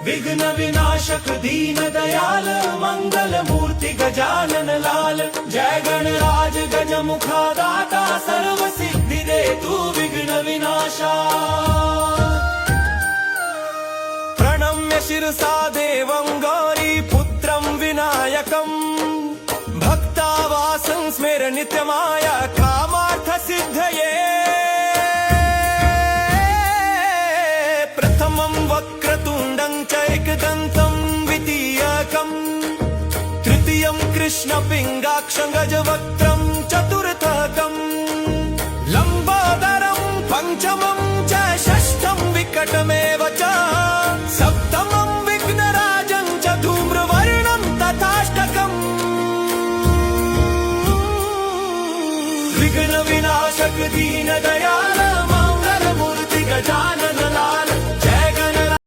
विघ्न विनाशक दीन दयाल मंगल मूर्ति गजानन लाल। जय गणराज गजमुखा दाता सर्व सिद्धि दे तू विघ्न विनाशा। प्रणम्य शिरसा देवं गौरी पुत्रं विनायकम् भक्तावासं स्मेर नित्यमाया कामार्थ सिद्धये। प्रथमं वक्रतुण्डं च एकदन्तं द्वितीयकं तृतीयं कृष्णपिङ्गाक्षं गजवक्त्रं चतुर्थकं लम्बोदरं पञ्चमं च षष्ठं विकटमेव च सप्तमं विघ्नराजं च धूम्रवर्णं तथाष्टकम्। विघ्न विनाशक दीन दया